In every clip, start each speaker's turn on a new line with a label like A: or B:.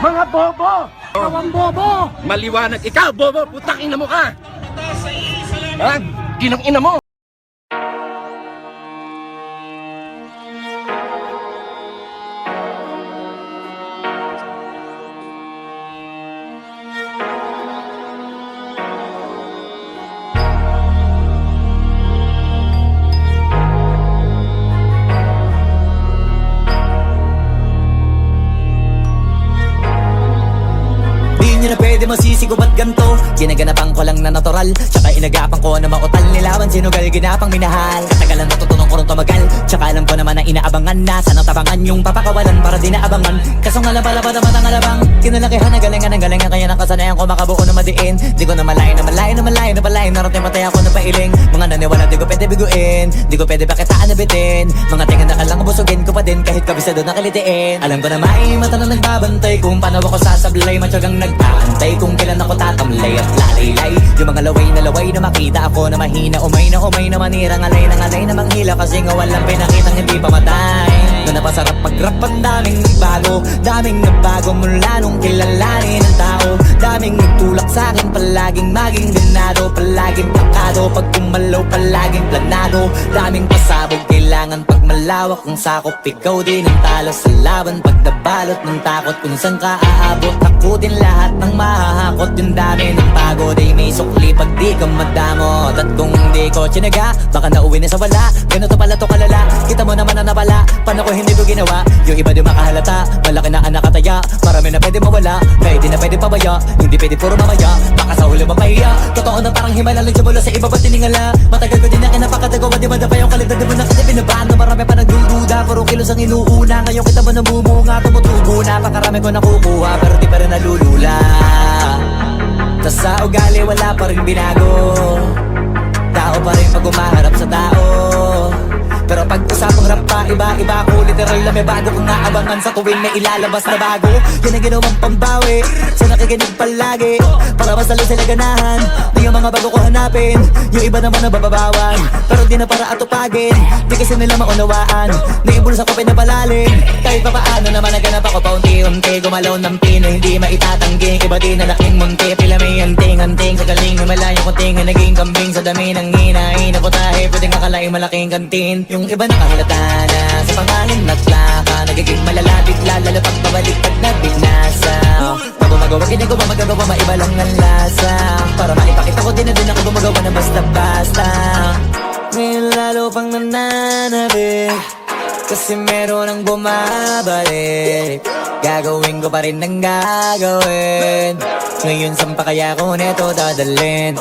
A: Mga bobo!
B: Ikaw ang bobo!
A: Maliwanag ikaw, bobo! Putang ina mo ka! Ha? Ginang ina mo!
C: Di nyo na pwede masisigo ba't ganto? Ginaganapan ko lang na natural, tsaka inagapan ko na mautal. Nilawan sinugal, ginapang minahal. Katagalan natutunan ko rin tumagal, tsaka alam ko naman na inaabangan na. Sanang tabangan yung papakawalan para di naabangan. Kaso nga labalabad ang matang alabang kinalakihan ng galingan kaya nakasanayan ko makabuo na madiin. Di ko na malayo na malayo na malayo na palayo. Narating patay ako na pailing. Mga naniwala di ko pwede biguin, di ko pwede pakitaan na bitin. Mga tinga na kalang busugin ko pa din kahit kabisado na kalitiin. Alam ko na may mata na nagbabantay kung paano ako sasablay. Matyagang nag-aantay kung kailan ako tatamlay at lalaylay. Yung mga laway na makita ako na mahina. Umay na manirang alay na manghila. Kasi nga walang pinakitang hindi pa matay. Na napasarap pag-rap ang daming nagbago mula nung kilalanin ang tao. Daming nagtulak sa'kin, palaging maging ganado. Palaging plakado, pag kumalaw palaging planado. Daming pasabog, kailangan pag malawak ang sakop. Ikaw din ang talo sa laban, pag nabalot ng takot. Kung saan ka aabot, takutin lahat ng mahahakot. Yung dami ng pagod ay may sukli pag di ka madamot. At kung hindi ko tsinaga, baka nauwi na sa wala. Ganito pala to kalala, kita mo naman na napala. Paano ko hindi ko ginawa, yung iba di makahalata. Malaki na anak kataya, marami na pwede mawala. Pwede na pwede pabaya, hindi pwede puro mamaya. Baka sa huli mapahiya, totoo na parang himala lang mula sa iba ba tiningala. Matagal ko din na kinapakatagawa, di madapa yung kalidad. Di mo na kasi binabahan, marami pa nagdududa. Puro kilos ang inuuna, ngayon kita mo namumunga. Tumutubo na, pakarami ko nakukuha, pero di pa rin nalulula. Tas sa ugali wala pa rin binago, tao pa rin pag umaharap sa tao. Pero pag usapang rap pa, iba-iba ko. Literal na may bago kong naabangan sa tuwing may ilalabas na bago. Yan ang ginawang pambawi sa nakikinig palagi, para mas lalo sila ganahan. Di yung mga bago ko hanapin, yung iba naman nabababawan. Pero di na para atupagin, di kasi nila maunawaan. Naibulsa ko pinapalalim, kahit pa paano naman naganap ako paunti-unti. Gumalaw ng pino, hindi maitatanggi. Iba din na laking munti, pila may anting-anting. Sa galing may malayong kunting, naging kambing sa dami ng hinahin. Naputahe, pwedeng akalaing malaking kantin. Yung iba nakahalata na sa pangalan at plaka, nagiging malalapit lalo pag pabalik pag nabinasa. Pag gumagawa, ginagawa, magagawa, maiba lang ang lasa. Para maipakita ko din na din ako gumagawa na basta-basta. Ngayon lalo pang nananabik, kasi meron ang bumabalik. Gagawin ko pa rin ang gagawin. Ngayon saan pa kaya ko neto dadalhin?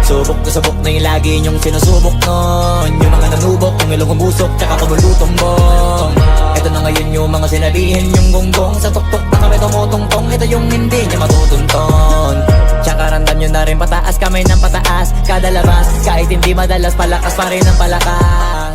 C: Subok to subok na yung lagi niyong sinusubok nun. Yung mga nanubok, yung ilong umusok, tsaka kumulutong bong. Ito na ngayon yung mga sinabihin yung gonggong. Sa tuktok na kami tumutungtong, ito yung hindi niya matutunton. Tsaka randam nyo na rin pataas, kamay ng pataas. Kada labas, kahit hindi madalas, palakas pa rin ang palakas.